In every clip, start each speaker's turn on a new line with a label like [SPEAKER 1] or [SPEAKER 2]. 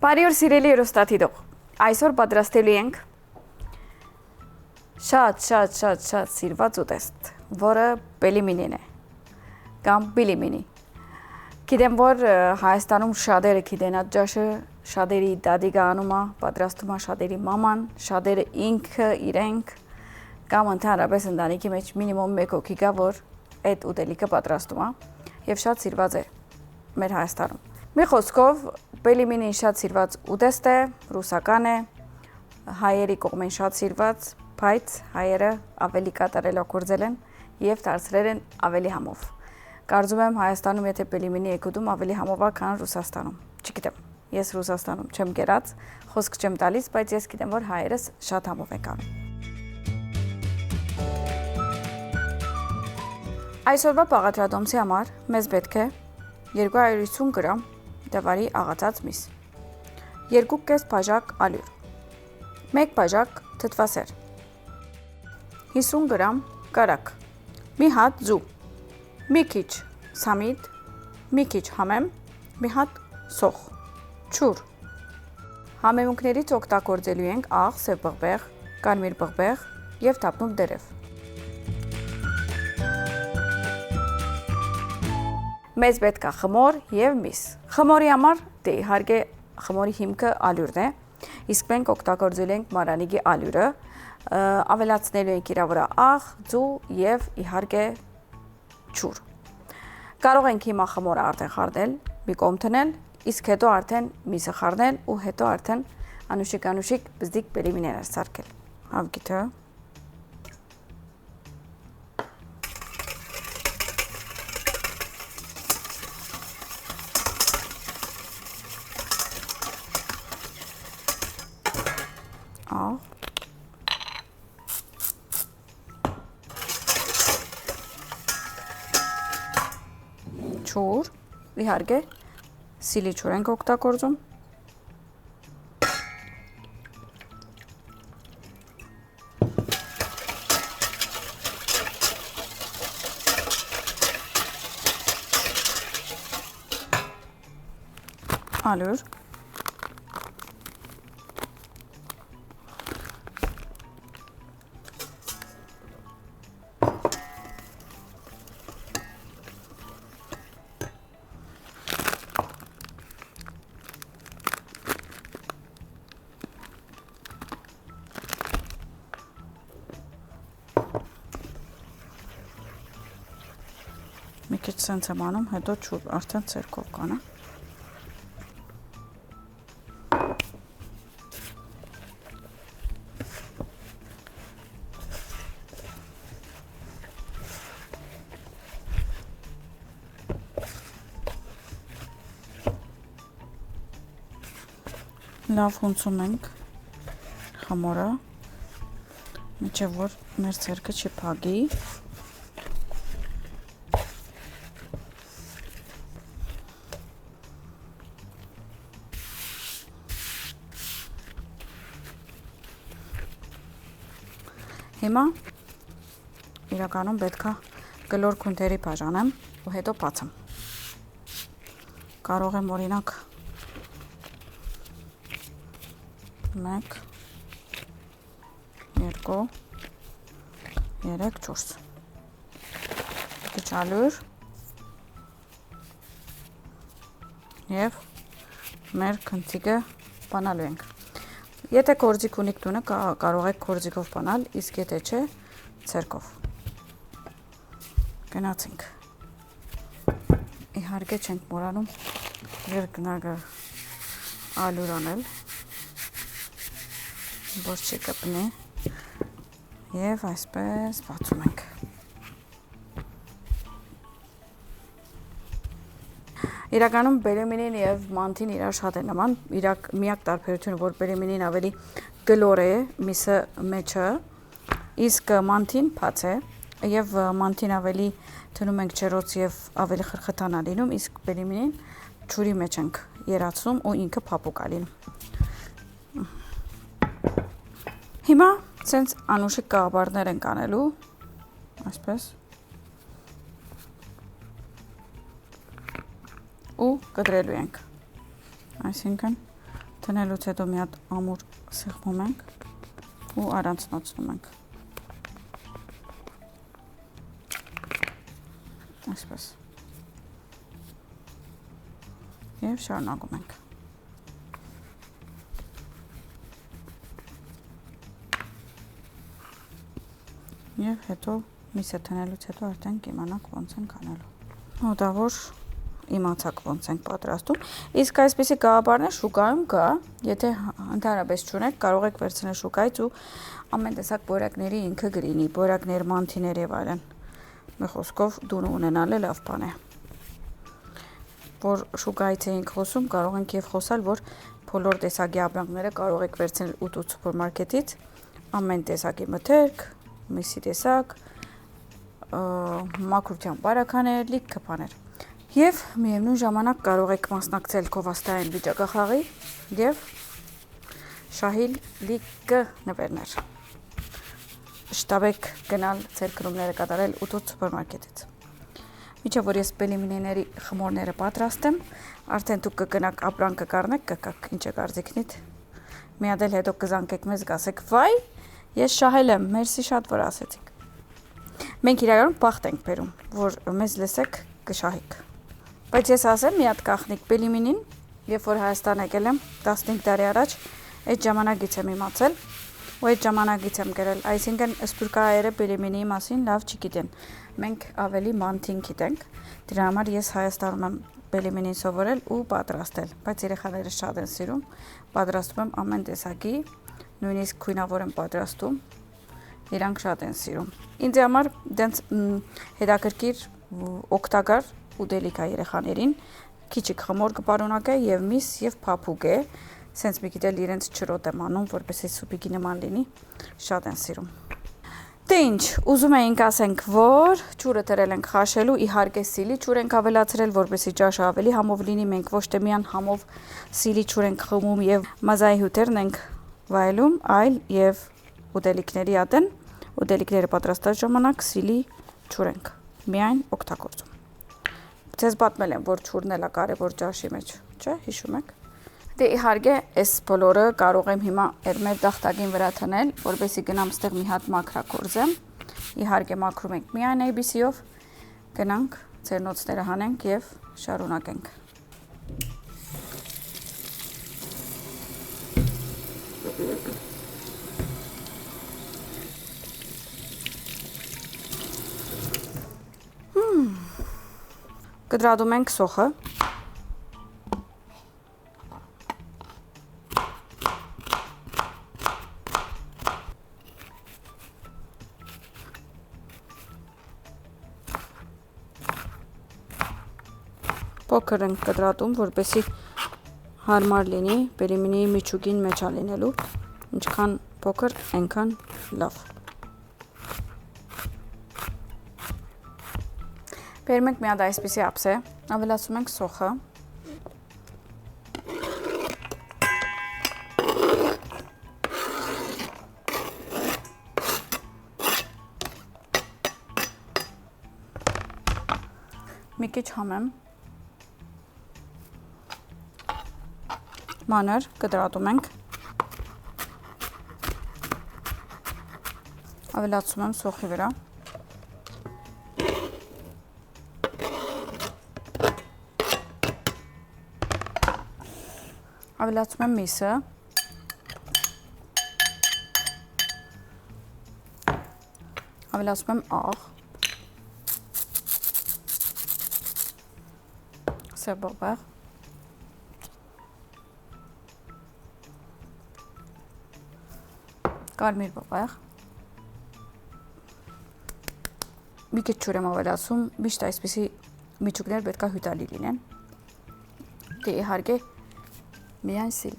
[SPEAKER 1] Բարի օր սիրելի հեռուստադիտող, այսօր պատրաստելու ենք շատ սիրված ուտեստ, որը պելիմինին է, կամ բիլիմինի։ Գիտեմ, որ Հայաստանում շատերը գիտեն այդ ջաշը, շատերի դադիգը անում է, պատրաստում է շատերի մաման, շատերը ինքը իրենք, կամ ընդհանրապես ընտանիքի մեջ մինիմում մեկ հոգի կա, որ այդ ուտելիքը պատրաստում է, եւ շատ սիրված է մեր Հայաստանում։ Մի խոսքով պելիմինին շատ սիրված ուտեստ է, ռուսական է, հայերի կողմեն շատ սիրված, բայց հայերը ավելի կատարելագործել են եւ դարձրել են ավելի համով։ Կարծում եմ Հայաստանում եթե պելիմինի եք ուտում ավելի համով է, քան Ռուսաստանում։ Չգիտեմ, ես Ռուսաստանում չեմ կերած, խոսք չեմ տալիս, բայց ես գիտեմ, որ հայերս շատ համով են անում։ Այսօրվա բաղադրատոմսի համար մեզ պետք է 250 գրամ դվարի աղացած միս, 2,5 բաժակ ալյուր, 1 բաժակ թթվասեր, 50 գրամ կարակ, մի հատ ձու, մի քիչ սամիտ, մի քիչ համեմ, մի հատ սոխ, ջուր։ Համեմունքներից օգտագործելու ենք աղ, սև բղբեղ, կարմիր բղբեղ եւ թափնուկ դերև։ Մեզ պետք է խմոր եւ միս։ Խմորի համար դե իհարկե խմորի հիմքը ալյուրն է, իսկ մենք օգտագործել ենք մարանիգի ալյուրը, ավելացնելու ենք իր վրա աղ, ձու եւ իհարկե ջուր։ Կարող ենք հիմա խմորը արդեն խառնել, մի կողմ թնել, իսկ հետո արդեն միսը խառնել ու հետո արդեն անուշիկ բզդիկ պելիմիներ սարքել։ Հավգիթը ջուր, իհարկե սիլի ջուր ենք օգտագործում, ալյուր, մի քիչ սենց եմ անում, հետո ջուր արդեն ցերկով կանա։ Լավ հունցում ենք խմորը, մինչև որ մեր ցերկը չփագի։ Հիմա իրականում պետքա գլոր քունթերի բաժանեմ ու հետո բացեմ։ Կարող եմ օրինակ 1 2 3 4 քիչ ալյուր եւ մեր քնցիկը բանալու ենք։ Եթե կորձիկ ունիք տունը, կարող եք կորձիկով բանալ, իսկ եթե չէ, ցերկով։ Գնացինք։ Իհարկե չենք մոռանում երկնագը ալյուր անել, որ չկպնի, եւ այսպես բացում ենք։ Իրականում պելիմինին եւ մանթին իրար շատ են նման, միակ տարբերությունը որ պելիմինին ավելի գլոր է, միսը մեջը, իսկ մանթին բաց է, եւ մանթին ավելի թնում ենք ջերոց եւ ավելի խրխտանա լինում, իսկ պելիմինին ջուրի մեջ ենք երացնում ու ինքը փափուկ է լինում։ Հիմա սենց անուշիկ կաղաբարներ ենք անելու, այսպես ու կտրելու ենք, այսինքն Տնելուց հետո մի հատ ամուր սեղմում ենք ու առանցնացնում ենք։ Այսպես։ Եվ շարունակում ենք։ Եվ հետո միսը տնելուց հետո արդեն կիմանանք ոնց ենք անելու։ Հոդավոր իմացաք ոնց ենք պատրաստում։ Իսկ այսպիսի գաղափարներ շուկայում կա, եթե ընդհանրապես չունեք, կարող եք վերցնել շուկայից ու ամեն տեսակ բորակների ինքը գրինի, բորակներ, մանթիներ եւ այլն։ Մի խոսքով դուն ունենալը լավ բան է։ Որ շուկայից էինք խոսում, կարող ենք եւ խոսալ, որ բոլոր տեսակի ապրանքները կարող եք վերցնել ուտու սուպերմարկետից, ամեն տեսակի մթերք, միսի տեսակ, մաքրության բարականեր, լիքը բաներ։ Եվ միևնույն ժամանակ կարող եք մասնակցել գովաստային վիճակախաղի եւ շահել լիքը նվերներ։ Շտաբեք գնալ ձեր քրումները կատարել ուտուց սուպերմարկետից։ Միջև որ ես պելիմինիների խմորները պատրաստեմ, արդեն դուք կգնաք ապրանքը կառնեք, կգաք ինչ է կարծիքնիդ։ Մի հատ էլ հետո կզանգեք մեզ, գասեք, վայ, ես շահել եմ, մերսի շատ որ ասեցիք։ Մենք իրականում բախտ ենք բերում, որ մեզ լսեք, կշահեք։ Բայց ես ասեմ մի հատ կախնիկ պելիմինին, երբ որ Հայաստան եկել եմ 15 տարի առաջ, այդ ժամանակից եմ իմացել, ու այդ ժամանակից եմ գրել, այսինքն սփյուռքահայերը պելիմինիի մասին լավ չգիտեն։ Մենք ավելի մանթին գիտենք։ Դրա համար ես Հայաստանում եմ պելիմինին սովորել ու պատրաստել, բայց երեխաները շատ են սիրում, պատրաստում եմ ամեն տեսակի, նույնիսկ քույնավոր եմ պատրաստում, իրանք շատ են սիրում։ Ինձ համար դենց հետաքրքիր օգտակար ուտելիք է երեխաներին, քիչիկ խմոր կպարունակե եւ միս եւ փափուկ է, սենց մի գիտել իրենց չրոտ եմ անում, որպեսզի սուպիկի նման լինի, շատ են սիրում։ Դե ինչ, ուզում էինք ասենք, որ ջուրը դրել ենք խաշելու, իհարկե սիլի ջուր ենք ավելացրել, որպեսզի ջաշը ավելի համով լինի, մենք ոչ թե միան համով սիլի ջուր ենք խմում եւ մազայի հյութերն ենք վայելում, այլ եւ ուտելիքների ատեն, ուտելիքները պատրաստած ժամանակ սիլի ջուր ենք միայն օգտագործում։ Ձեզ պատմել եմ, որ ջուրն էլ է կարևոր ջաշի մեջ, չէ՞, հիշում եք։ Դե իհարկե, այս բոլորը կարող եմ հիմա այդ մեր դախտակին վրա թնել, որպեսզի գնամ ստեղ մի հատ մաքրակորզեմ։ Իհարկե մաքրում ենք միայն ABC-ով, գնանք, ցերնոցները հանենք եւ շարունակենք։ Կտրատում ենք սոխը։ Փոքր ենք կտրատում, որպեսզի հարմար լինի պելիմինիի միջուկին մեջ լինելու, ինչքան փոքր, այնքան լավ։ Բերում ենք մի հատ այսպիսի ափսե, ավելացում ենք սոխը։ Մի քիչ համեմ։ Մանր կտրատում ենք։ Ավելացում եմ սոխի վրա։ Ավելացում եմ միսը, ավելացում եմ աղ, սև բաբեղ, կարմիր բաբեղ, մի քիչ ջուր եմ ավելացում, միշտ այսպիսի միջուկներ պետք է հյութալի լինեն, դե իհարկե միայն սիլ։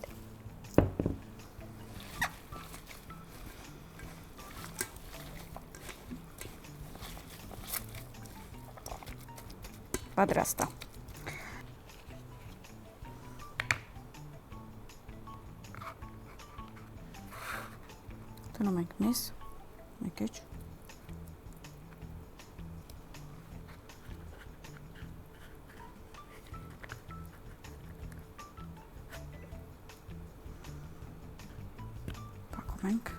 [SPEAKER 1] Պատրաստ է։ Դնում ենք միս, մի քիչ։ փակում ենք։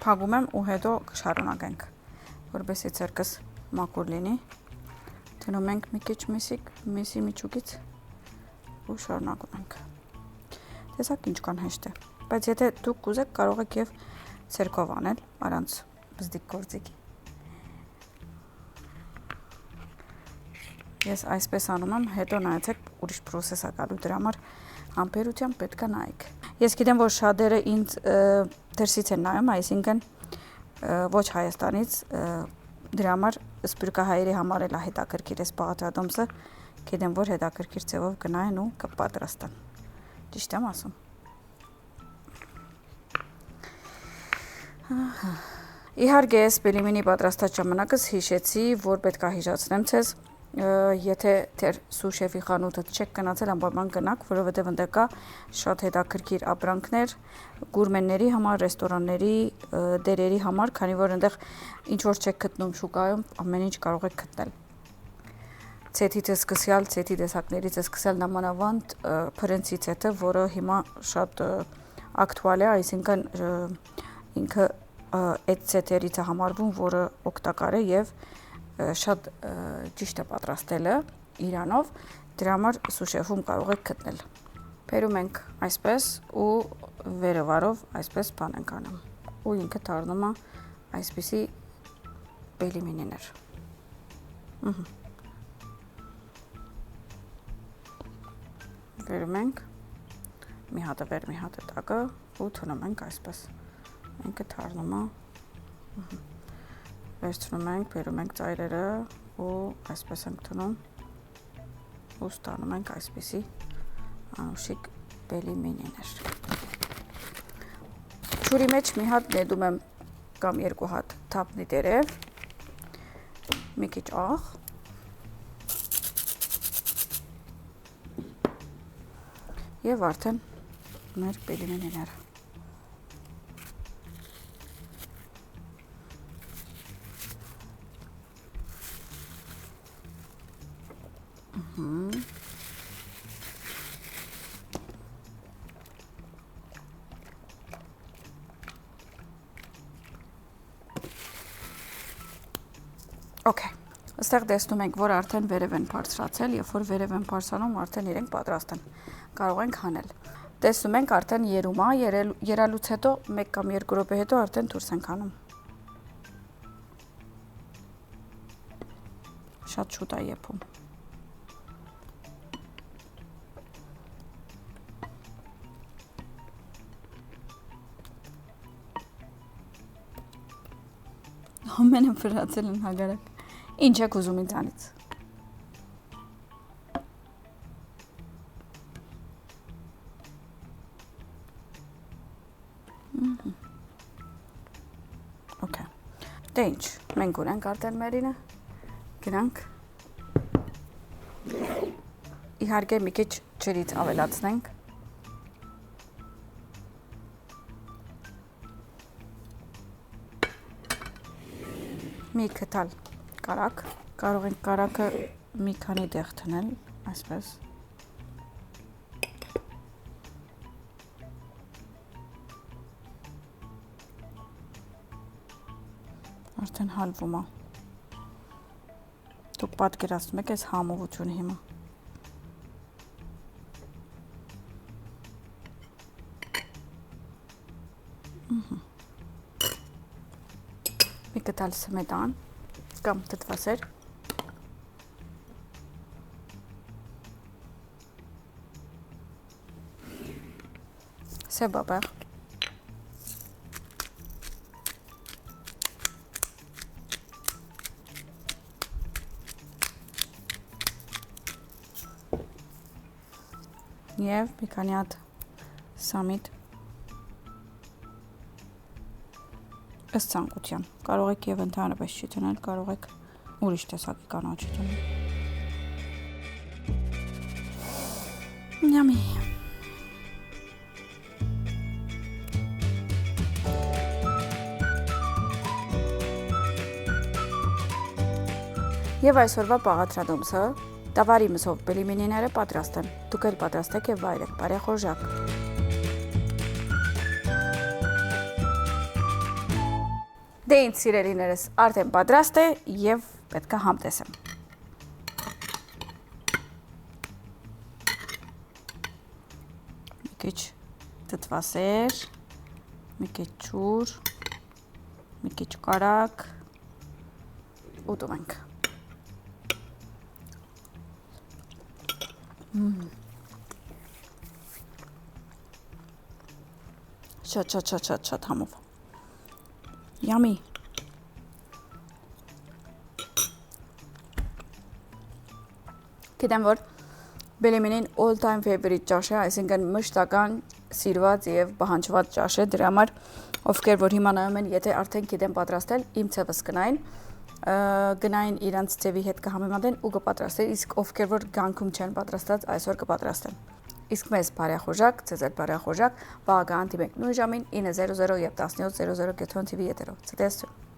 [SPEAKER 1] Փակում եմ ու հետո կշարունակենք, որպեսզի ցերկս մաքուր լինի։ Դնում ենք մի քիչ միսի միջուկից ու շարունակում ենք։ Տեսակ ինչքան հեշտ է, բայց եթե դուք կուզեք կարող եք եւ ցերկով անել, առանց բզդիկ գործիքի։ Ես այսպես անում եմ, հետո նայեցեք ուրիշ process-ա գալու, դրա համար համբերությամբ պետք է նայեք։ Ես գիտեմ, որ շատերը ինձ դրսից են նայում, այսինքն ոչ Հայաստանից, դրա համար սպյուրքահայերի համար էլ հետաքրքիր է բաղադրատոմսը, գիտեմ, որ հետաքրքիր ձևով կնայեն ու կպատրաստեն։ Ճիշտ եմ ասում։ Իհարկե, ես պելիմինի պատրաստած ժամանակս հիշեցի, որ պետք է հիշեցնեմ ցեզ, եթե թեր սուշեֆի խանութը չեք գնացել, անպայման գնաք, որովհետև այնտեղ կա շատ հետաքրքիր ապրանքներ գուրմենների համար, ռեստորանների, դերերի համար, քանի որ այնտեղ ինչ որ չեք գտնում շուկայում, ամեն ինչ կարող եք գտնել։ Ցեթից է սկսյալ, ցեթի տեսակներից է սկսյալ նամանավանդ փրենցի ցեթը, որը հիմա շատ ակտուալ է, այսինքն ինքը այդ ցեթերից է համարվում, որը օգտակար է եւ շատ ճիշտ է պատրաստելը Իրանով, դրա համար սուշեֆում կարող եք գտնել։ Բերում ենք այսպես ու վերևարով այսպես բան ենք անում։ Ու ինքը դառնում է այսպիսի պելիմինիներ։ Վերում ենք, մի հատը վեր, մի հատը տակը ու թնում ենք այսպես։ Ինքը դառնում է վերցնում ենք, բերում ենք ծայրերը ու այսպես ենք թնում ու ստանում ենք այսպիսի անուշիկ պելիմինիներ։ Ջուրի մեջ մի հատ նետում եմ կամ երկու հատ թափնի տերև, մի քիչ աղ եւ արդեն մեր պելիմինիները։ Okay, այստեղ տեսնում ենք, որ արդեն վերև են բարձրացել, երբ որ վերև են բարձրանում, արդեն իրենք պատրաստ են, կարող ենք հանել։ Տեսնում ենք արդեն երում է, երալուց հետո 1 կամ 2 րոպե հետո արդեն դուրս ենք անում։ Շատ շուտ է եփում։ Ամենը վրացել են հագարակ։ Ինչ եք ուզում ինձանից։ Okay. Դե ինչ, մենք ունենք արդեն մերինը, գնանք։ Իհարկե մի քիչ ջրից ավելացնենք։ Մի քթալ կարակ, կարող ենք կարակը մի քանի տեղ թնել, այսպես։ Արդեն հալվում է։ Դուք պատկերացնում եք այս համովությունը հիմա։ Մի կտալ սմետան կամ թթվասեր։ Սեբաբեղ։ Եվ մի քանի հատ սամիտ ըստ ցանկության։ Կարող եք եւ ընդհանրապես չտնել, կարող եք ուրիշ տեսակի կանաչի տնել։ Yummy. Եվ այսօրվա պաղաթրադոմսը տավարի մսով պելիմինիները պատրաստ են։ Դուք էլ պատրաստեք եւ վայելեք, բարեխորժակ։ Դե ինձ սիրելիներս արդեն պատրաստ է եւ պետք է համտեսեմ։ Մի քիչ դդվասեր, մի քիչ ջուր, մի քիչ կարակ, ուտում ենք։ Շատ համով։ Yummy։ Գիտեմ, որ բելիմինին all time favorite ճաշ է, այսինքն մշտական սիրված եւ պահանջված ճաշ է, դրա համար ովքեր որ հիմա նայում են, եթե արդեն գիտեն պատրաստել, իմ ցևս գնային իրանց ցևի հետ կհամեմատեն ու կպատրաստեն, իսկ ովքեր որ գանքում չեն պատրաստած, այսօր կպատրաստեն։ Իսկ մեզ բարեխորժակ, ցեզ էլ բարեխորժակ, վաղ կհանդիպենք նույն ժամին 9:00 եւ 17:00 Կեթոն TV եթերով։ Ցտեսություն։